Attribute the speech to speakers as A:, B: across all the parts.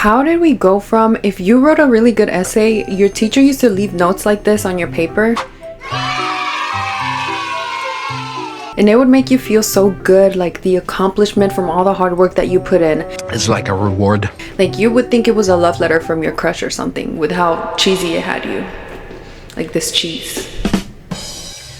A: How did we go from, if you wrote a really good essay, your teacher used to leave notes like this on your paper, and it would make you feel so good, like the accomplishment from all the hard work that you put in.
B: It's like a reward.
A: Like you would think it was a love letter from your crush or something with how cheesy it had you. Like this cheese.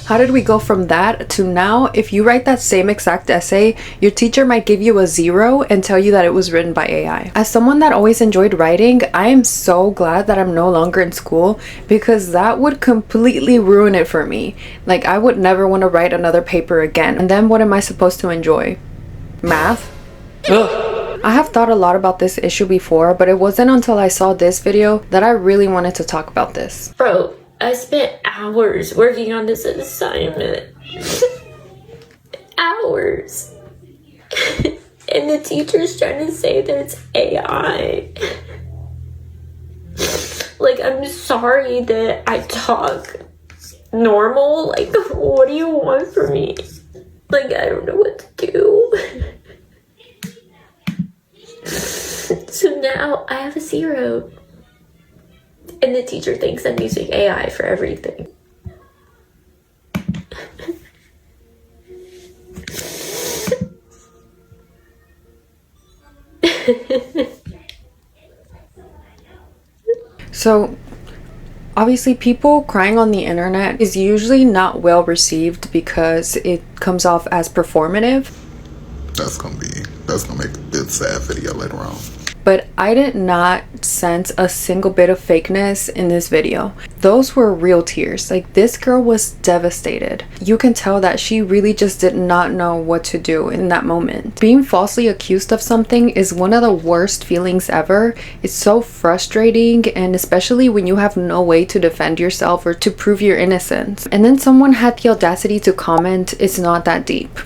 A: How did we go from that to now, if you write that same exact essay, your teacher might give you a 0 and tell you that it was written by AI. As someone that always enjoyed writing, I am so glad that I'm no longer in school, because that would completely ruin it for me. Like I would never want to write another paper again. And then what am I supposed to enjoy? Math? Ugh. I have thought a lot about this issue before, but it wasn't until I saw this video that I really wanted to talk about this.
C: Bro, I spent hours working on this assignment. Hours. And the teacher's trying to say that it's AI. Like, I'm sorry that I talk normal. Like, what do you want from me? Like, I don't know what to do. So now I have a 0. And the teacher thinks I'm using AI for everything.
A: So, obviously people crying on the internet is usually not well received because it comes off as performative.
D: That's gonna make a good sad video later on.
A: But I did not sense a single bit of fakeness in this video. Those were real tears. Like, this girl was devastated. You can tell that she really just did not know what to do in that moment. Being falsely accused of something is one of the worst feelings ever. It's so frustrating, and especially when you have no way to defend yourself or to prove your innocence. And then someone had the audacity to comment, "It's not that deep."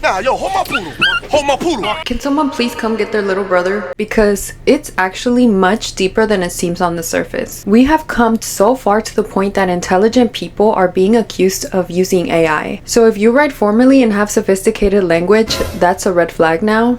E: Nah, yo, hold my poodle. Hold my poodle.
A: Can someone please come get their little brother? Because it's actually much deeper than it seems on the surface. We have come so far to the point that intelligent people are being accused of using AI. So if you write formally and have sophisticated language, that's a red flag now.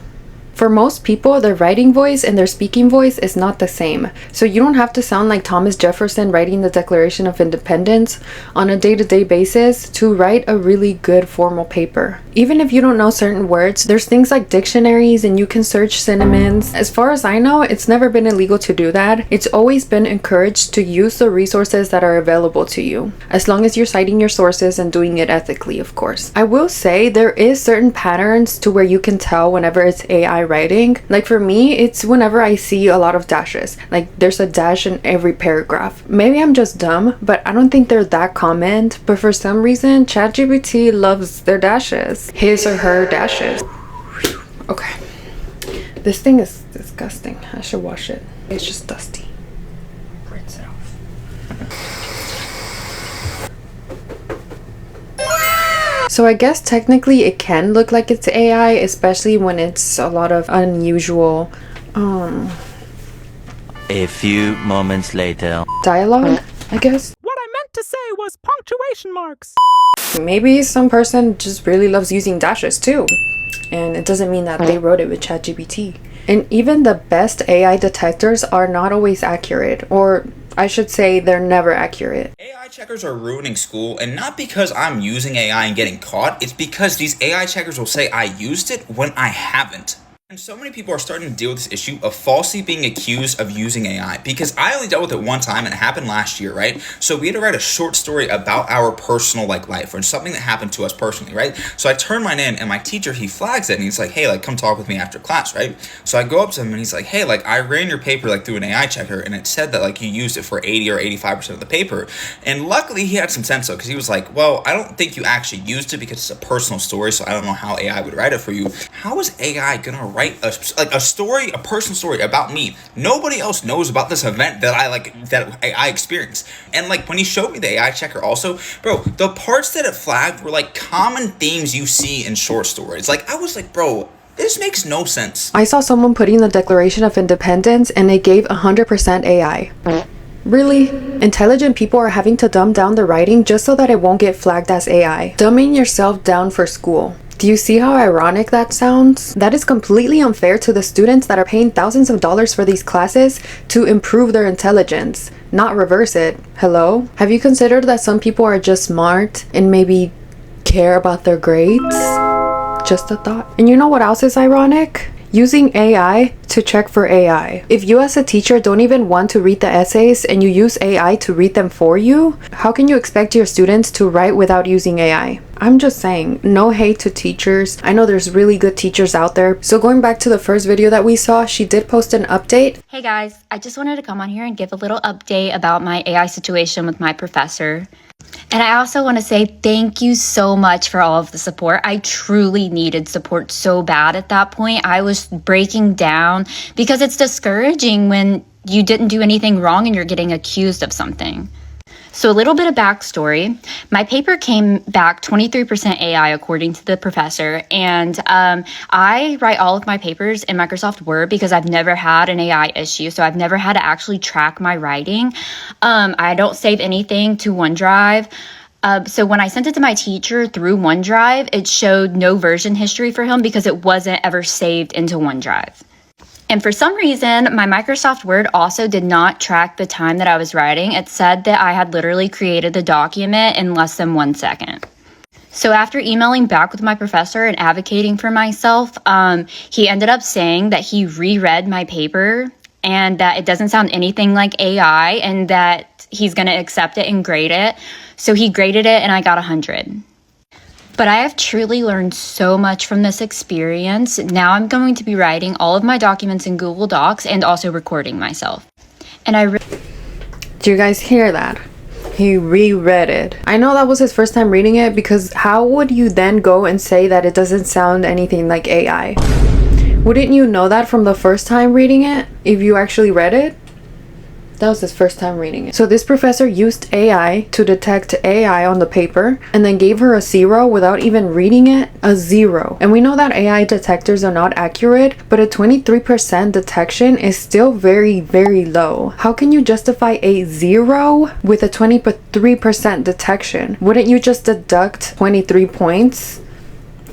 A: For most people, their writing voice and their speaking voice is not the same. So you don't have to sound like Thomas Jefferson writing the Declaration of Independence on a day-to-day basis to write a really good formal paper. Even if you don't know certain words, there's things like dictionaries and you can search synonyms. As far as I know, it's never been illegal to do that. It's always been encouraged to use the resources that are available to you, as long as you're citing your sources and doing it ethically, of course. I will say there is certain patterns to where you can tell whenever it's AI writing. Like for me, it's whenever I see a lot of dashes. Like there's a dash in every paragraph. Maybe I'm just dumb, but I don't think they're that common. But for some reason, ChatGPT loves their dashes. His or her dashes. Okay. This thing is disgusting. I should wash it. It's just dusty. Rinse it off. So I guess technically it can look like it's AI, especially when it's a lot of unusual
F: A few moments later.
A: dialogue, I guess.
G: What I meant to say was punctuation marks.
A: Maybe some person just really loves using dashes too, and it doesn't mean that they wrote it with ChatGPT. And even the best AI detectors are not always accurate, or I should say they're never accurate.
H: AI checkers are ruining school, and not because I'm using AI and getting caught, it's because these AI checkers will say I used it when I haven't. And so many people are starting to deal with this issue of falsely being accused of using AI, because I only dealt with it one time and it happened last year, right? So we had to write a short story about our personal life or something that happened to us personally, right? So I turn mine in and my teacher, he flags it and he's like, hey, like come talk with me after class, right? So I go up to him and he's like, hey, like I ran your paper like through an AI checker and it said that like you used it for 80 or 85% of the paper. And luckily he had some sense though, because he was like, well, I don't think you actually used it because it's a personal story, so I don't know how AI would write it for you. How is AI gonna write a personal story about me? Nobody else knows about this event that I experienced. And like when he showed me the AI checker also, bro, the parts that it flagged were like common themes you see in short stories. Like I was like, bro, this makes no sense.
A: I saw someone putting the Declaration of Independence and it gave 100% AI. Really? Intelligent people are having to dumb down the writing just so that it won't get flagged as AI. Dumbing yourself down for school. Do you see how ironic that sounds? That is completely unfair to the students that are paying thousands of dollars for these classes to improve their intelligence, not reverse it. Hello? Have you considered that some people are just smart and maybe care about their grades? Just a thought. And you know what else is ironic? Using AI to check for AI. If you as a teacher don't even want to read the essays and you use AI to read them for you, how can you expect your students to write without using AI? I'm just saying, no hate to teachers. I know there's really good teachers out there. So going back to the first video that we saw, she did post an update.
B: Hey guys, I just wanted to come on here and give a little update about my AI situation with my professor. And I also want to say thank you so much for all of the support. I truly needed support so bad at that point. I was breaking down because it's discouraging when you didn't do anything wrong and you're getting accused of something. So a little bit of backstory. My paper came back 23% AI according to the professor, and I write all of my papers in Microsoft Word because I've never had an AI issue, so I've never had to actually track my writing. I don't save anything to OneDrive. So when I sent it to my teacher through OneDrive, it showed no version history for him because it wasn't ever saved into OneDrive. And for some reason, my Microsoft Word also did not track the time that I was writing. It said that I had literally created the document in less than 1 second. So after emailing back with my professor and advocating for myself, he ended up saying that he reread my paper and that it doesn't sound anything like AI and that he's going to accept it and grade it. So he graded it and I got 100. But I have truly learned so much from this experience. Now I'm going to be writing all of my documents in Google Docs and also recording myself. And
A: Do you guys hear that? He reread it. I know that was his first time reading it, because how would you then go and say that it doesn't sound anything like AI? Wouldn't you know that from the first time reading it if you actually read it? That was his first time reading it. So this professor used AI to detect AI on the paper and then gave her a 0 without even reading it. A 0. And we know that AI detectors are not accurate, but a 23% detection is still very, very low. How can you justify a 0 with a 23% detection? Wouldn't you just deduct 23 points?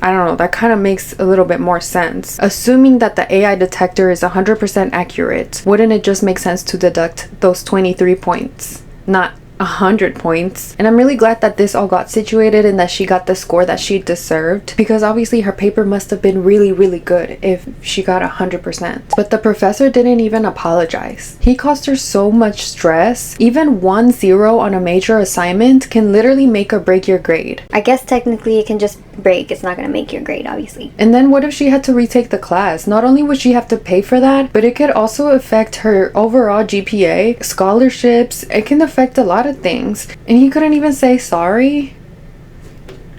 A: I don't know, that kind of makes a little bit more sense. Assuming that the AI detector is 100% accurate, wouldn't it just make sense to deduct those 23 points, not 100 points? And I'm really glad that this all got situated and that she got the score that she deserved, because obviously her paper must have been really, really good if she got 100%. But the professor didn't even apologize. He caused her so much stress. Even 1 0 on a major assignment can literally make or break your grade.
I: I guess technically it can just break. It's not going to make your grade, obviously.
A: And then what if she had to retake the class? Not only would she have to pay for that, but it could also affect her overall GPA, scholarships. It can affect a lot of things. And he couldn't even say sorry?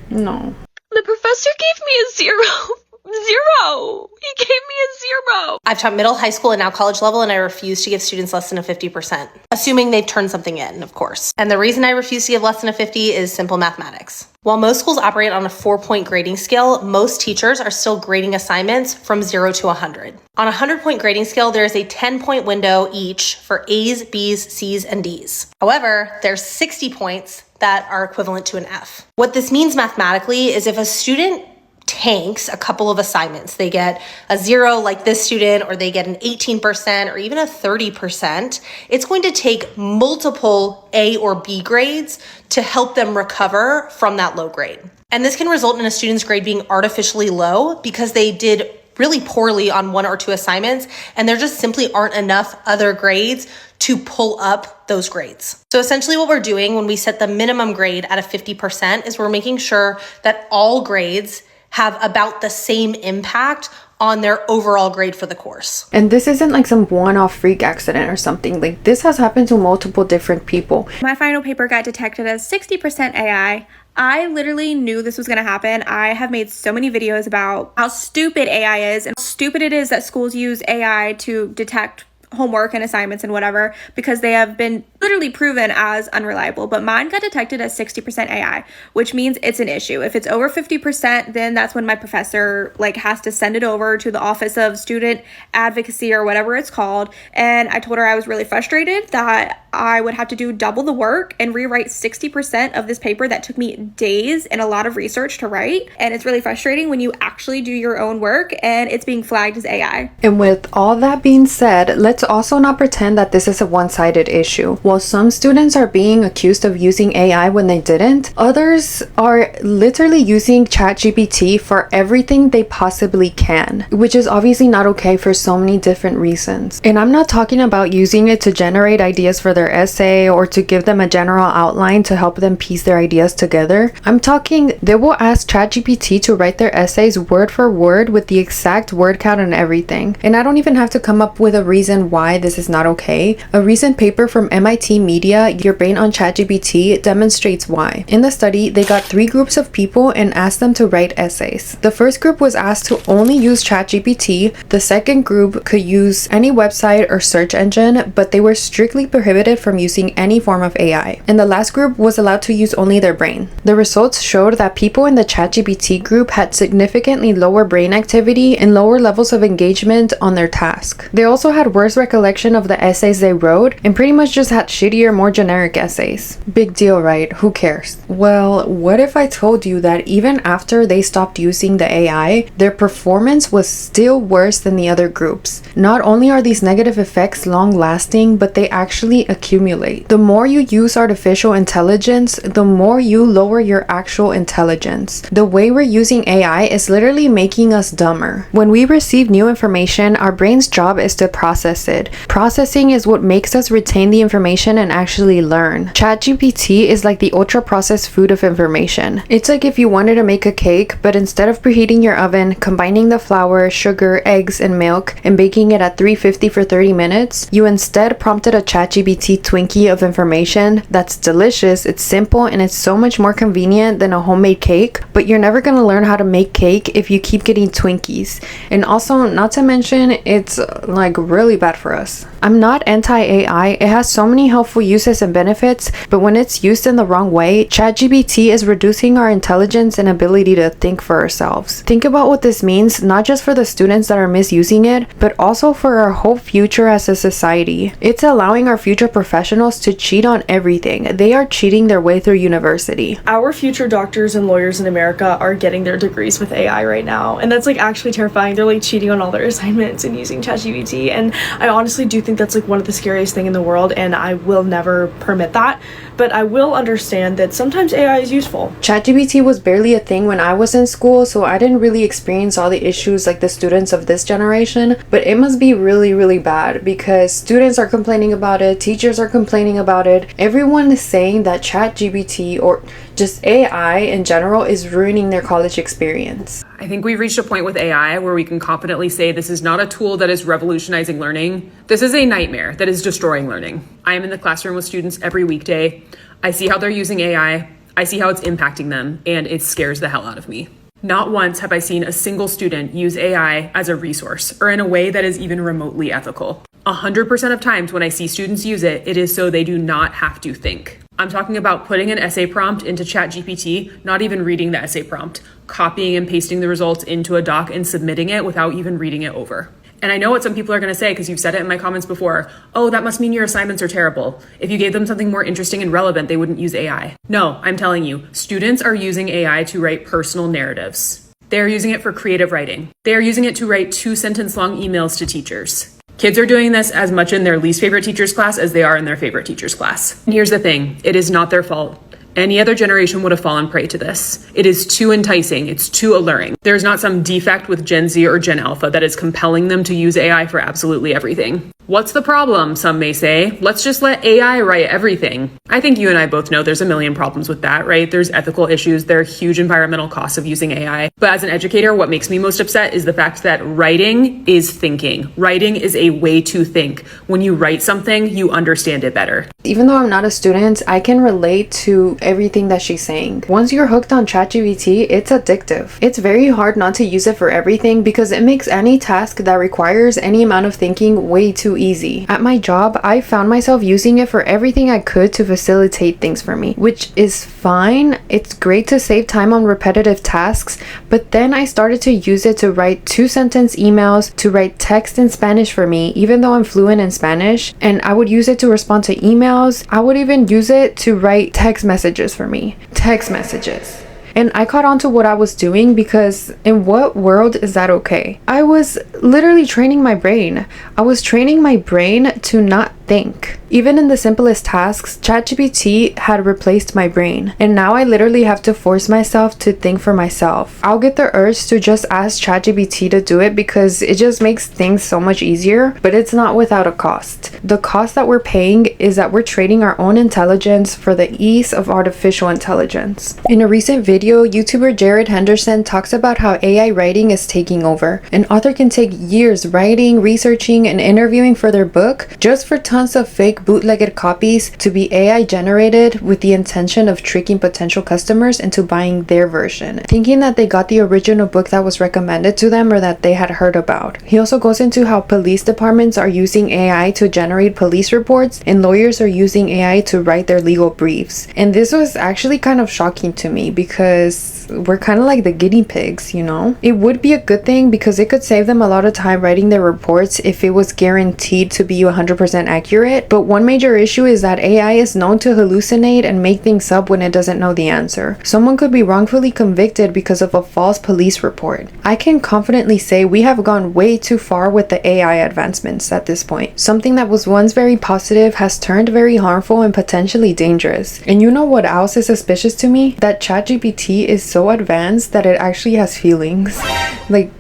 A: No.
C: The professor gave me a 0. 0. He gave me a 0.
J: I've taught middle, high school, and now college level, and I refuse to give students less than a 50%, assuming they've turned something in, of course. And the reason I refuse to give less than a 50 is simple mathematics. While most schools operate on a 4-point grading scale, most teachers are still grading assignments from 0 to 100. On a 100-point grading scale, there is a 10-point window each for A's, B's, C's, and D's. However, there's 60 points that are equivalent to an F. What this means mathematically is if a student tanks a couple of assignments, they get a 0 like this student, or they get an 18% or even a 30%, it's going to take multiple A or B grades to help them recover from that low grade. And this can result in a student's grade being artificially low because they did really poorly on 1 or 2 assignments, and there just simply aren't enough other grades to pull up those grades. So essentially what we're doing when we set the minimum grade at a 50% is we're making sure that all grades have about the same impact on their overall grade for the course.
A: And this isn't like some one-off freak accident or something. Like, this has happened to multiple different people.
K: My final paper got detected as 60% AI. I literally knew this was going to happen. I have made so many videos about how stupid AI is and how stupid it is that schools use AI to detect homework and assignments and whatever because they have been literally proven as unreliable. But mine got detected as 60% AI, which means it's an issue. If it's over 50%, then that's when my professor has to send it over to the Office of Student Advocacy or whatever it's called. And I told her I was really frustrated that I would have to do double the work and rewrite 60% of this paper that took me days and a lot of research to write. And it's really frustrating when you actually do your own work and it's being flagged as AI.
A: And with all that being said, let's also not pretend that this is a one-sided issue. While some students are being accused of using AI when they didn't, others are literally using ChatGPT for everything they possibly can, which is obviously not okay for so many different reasons. And I'm not talking about using it to generate ideas for their essay or to give them a general outline to help them piece their ideas together. I'm talking they will ask ChatGPT to write their essays word for word with the exact word count and everything. And I don't even have to come up with a reason why this is not okay. A recent paper from MIT Media, Your Brain on ChatGPT, demonstrates why. In the study, they got 3 groups of people and asked them to write essays. The first group was asked to only use ChatGPT. The second group could use any website or search engine, but they were strictly prohibited from using any form of AI. And the last group was allowed to use only their brain. The results showed that people in the ChatGPT group had significantly lower brain activity and lower levels of engagement on their task. They also had worse recollection of the essays they wrote and pretty much just had shittier, more generic essays. Big deal, right? Who cares? Well, what if I told you that even after they stopped using the AI, their performance was still worse than the other groups? Not only are these negative effects long-lasting, but they actually accumulate. The more you use artificial intelligence, the more you lower your actual intelligence. The way we're using AI is literally making us dumber. When we receive new information, our brain's job is to process it. Processing is what makes us retain the information and actually learn. ChatGPT is like the ultra-processed food of information. It's like if you wanted to make a cake, but instead of preheating your oven, combining the flour, sugar, eggs, and milk, and baking it at 350 for 30 minutes, you instead prompted a ChatGPT Twinkie of information that's delicious, it's simple, and it's so much more convenient than a homemade cake, but you're never gonna learn how to make cake if you keep getting Twinkies. And also, not to mention, it's really bad for us. I'm not anti-AI, it has so many helpful uses and benefits, but when it's used in the wrong way, ChatGPT is reducing our intelligence and ability to think for ourselves. Think about what this means, not just for the students that are misusing it, but also for our whole future as a society. It's allowing our future professionals to cheat on everything. They are cheating their way through university.
L: Our future doctors and lawyers in America are getting their degrees with AI right now, and that's actually terrifying. They're cheating on all their assignments and using ChatGPT, and I honestly do think that's one of the scariest things in the world, and I will never permit that. But I will understand that sometimes AI is useful.
A: ChatGPT was barely a thing when I was in school, so I didn't really experience all the issues like the students of this generation, but it must be really, really bad because students are complaining about it, teachers are complaining about it, everyone is saying that ChatGPT or just AI in general is ruining their college experience.
M: I think we've reached a point with AI where we can confidently say this is not a tool that is revolutionizing learning. This is a nightmare that is destroying learning. I am in the classroom with students every weekday. I see how they're using AI. I see how it's impacting them, and it scares the hell out of me. Not once have I seen a single student use AI as a resource or in a way that is even remotely ethical. 100% of times when I see students use it, it is so they do not have to think. I'm talking about putting an essay prompt into ChatGPT, not even reading the essay prompt, copying and pasting the results into a doc and submitting it without even reading it over. And I know what some people are going to say because you've said it in my comments before. Oh, that must mean your assignments are terrible. If you gave them something more interesting and relevant, they wouldn't use AI. No, I'm telling you, students are using AI to write personal narratives. They're using it for creative writing. They're using it to write 2-sentence long emails to teachers. Kids are doing this as much in their least favorite teacher's class as they are in their favorite teacher's class. And here's the thing, it is not their fault. Any other generation would have fallen prey to this. It is too enticing, it's too alluring. There's not some defect with Gen Z or Gen Alpha that is compelling them to use AI for absolutely everything. What's the problem, some may say? Let's just let AI write everything. I think you and I both know there's a million problems with that, right? There's ethical issues, there are huge environmental costs of using AI. But as an educator, what makes me most upset is the fact that writing is thinking. Writing is a way to think. When you write something, you understand it better.
A: Even though I'm not a student, I can relate to everything that she's saying. Once you're hooked on ChatGPT, it's addictive. It's very hard not to use it for everything because it makes any task that requires any amount of thinking way too too easy. At my job, I found myself using it for everything I could to facilitate things for me, which is fine. It's great to save time on repetitive tasks, but then I started to use it to write 2-sentence emails, to write text in Spanish for me, even though I'm fluent in Spanish, and I would use it to respond to emails. I would even use it to write text messages for me. Text messages. And I caught on to what I was doing because in what world is that okay? I was literally training my brain. I was training my brain to not think. Even in the simplest tasks, ChatGPT had replaced my brain. And now I literally have to force myself to think for myself. I'll get the urge to just ask ChatGPT to do it because it just makes things so much easier, but it's not without a cost. The cost that we're paying is that we're trading our own intelligence for the ease of artificial intelligence. In a recent video, YouTuber Jared Henderson talks about how AI writing is taking over. An author can take years writing, researching, and interviewing for their book just for tons of fake bootlegged copies to be AI generated with the intention of tricking potential customers into buying their version, thinking that they got the original book that was recommended to them or that they had heard about. He also goes into how police departments are using AI to generate police reports and lawyers are using AI to write their legal briefs. And this was actually kind of shocking to me because we're kind of like the guinea pigs, you know? It would be a good thing because it could save them a lot of time writing their reports if it was guaranteed to be 100% accurate. But one major issue is that AI is known to hallucinate and make things up when it doesn't know the answer. Someone could be wrongfully convicted because of a false police report. I can confidently say we have gone way too far with the AI advancements at this point. Something that was once very positive has turned very harmful and potentially dangerous. And you know what else is suspicious to me? That ChatGPT is so advanced that it actually has feelings. Like,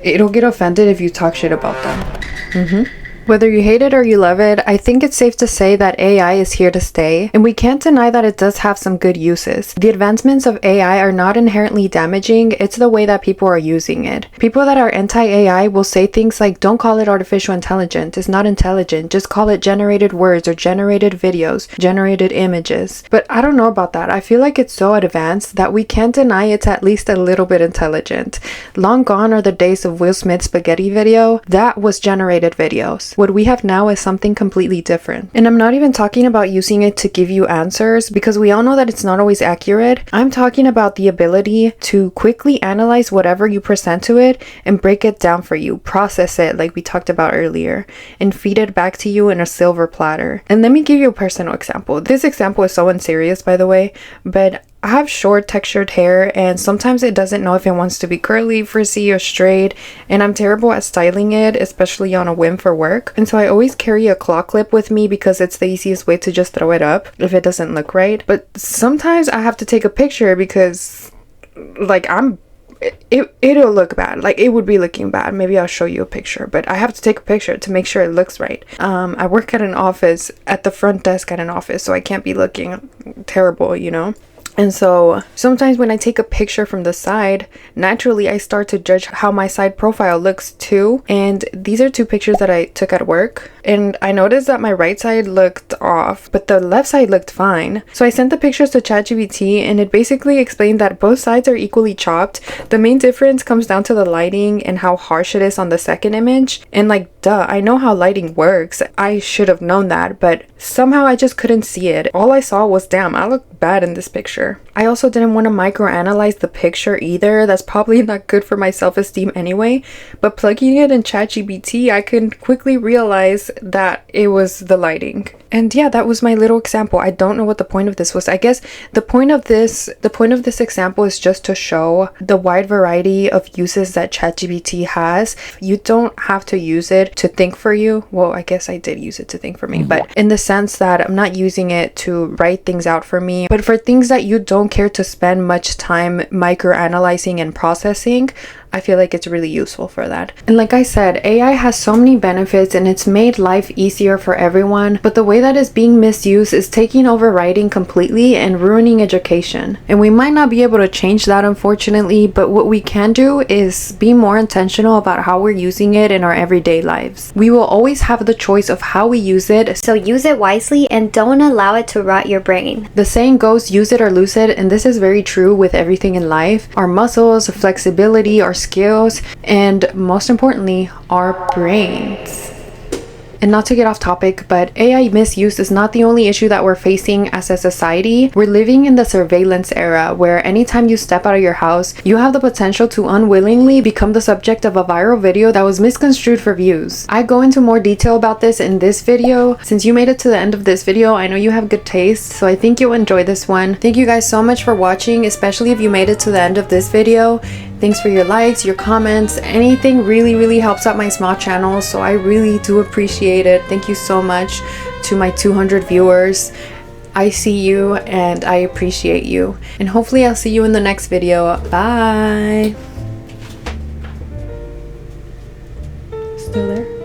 A: it'll get offended if you talk shit about them. Whether you hate it or you love it, I think it's safe to say that AI is here to stay, and we can't deny that it does have some good uses. The advancements of AI are not inherently damaging, it's the way that people are using it. People that are anti-AI will say things like, don't call it artificial intelligence, it's not intelligent, just call it generated words or generated videos, generated images. But I don't know about that. I feel like it's so advanced that we can't deny it's at least a little bit intelligent. Long gone are the days of Will Smith's spaghetti video. That was generated videos. What we have now is something completely different. And I'm not even talking about using it to give you answers because we all know that it's not always accurate. I'm talking about the ability to quickly analyze whatever you present to it and break it down for you, process it like we talked about earlier, and feed it back to you in a silver platter. And let me give you a personal example. This example is so unserious, by the way, but I have short textured hair and sometimes it doesn't know if it wants to be curly, frizzy, or straight, and I'm terrible at styling it, especially on a whim for work. And so I always carry a claw clip with me because it's the easiest way to just throw it up if it doesn't look right. But sometimes I have to take a picture because like it'll look bad. Like it would be looking bad. Maybe I'll show you a picture, but I have to take a picture to make sure it looks right. I work at an office, at the front desk at an office, so I can't be looking terrible, you know? And so sometimes when I take a picture from the side, naturally I start to judge how my side profile looks too. And these are two pictures that I took at work. And I noticed that my right side looked off, but the left side looked fine. So I sent the pictures to ChatGPT and it basically explained that both sides are equally chopped. The main difference comes down to the lighting and how harsh it is on the second image. And like, duh, I know how lighting works. I should have known that, but somehow I just couldn't see it. All I saw was, damn, I look bad in this picture. I also didn't want to microanalyze the picture either. That's probably not good for my self-esteem anyway. But plugging it in ChatGPT, I could quickly realize that it was the lighting. And yeah, that was my little example. I don't know what the point of this was. I guess the point of this example is just to show the wide variety of uses that ChatGPT has. You don't have to use it to think for you. Well, I guess I did use it to think for me, but in the sense that I'm not using it to write things out for me, but for things that you don't care to spend much time microanalyzing and processing, I feel like it's really useful for that. And like I said, AI has so many benefits and it's made life easier for everyone, but the way that it's being misused is taking over writing completely and ruining education. And we might not be able to change that, unfortunately, but what we can do is be more intentional about how we're using it in our everyday lives. We will always have the choice of how we use it,
I: so use it wisely and don't allow it to rot your brain.
A: The saying goes, use it or lose it, and this is very true with everything in life. Our muscles, flexibility, our skills, and most importantly, our brains. And not to get off topic, but AI misuse is not the only issue that we're facing as a society. We're living in the surveillance era where anytime you step out of your house, you have the potential to unwillingly become the subject of a viral video that was misconstrued for views. I go into more detail about this in this video. Since you made it to the end of this video, I know you have good taste, so I think you'll enjoy this one. Thank you guys so much for watching, especially if you made it to the end of this video. Thanks for your likes, your comments, anything really helps out my small channel, so I really do appreciate it. Thank you so much to my 200 viewers. I see you and I appreciate you. And hopefully I'll see you in the next video. Bye! Still there?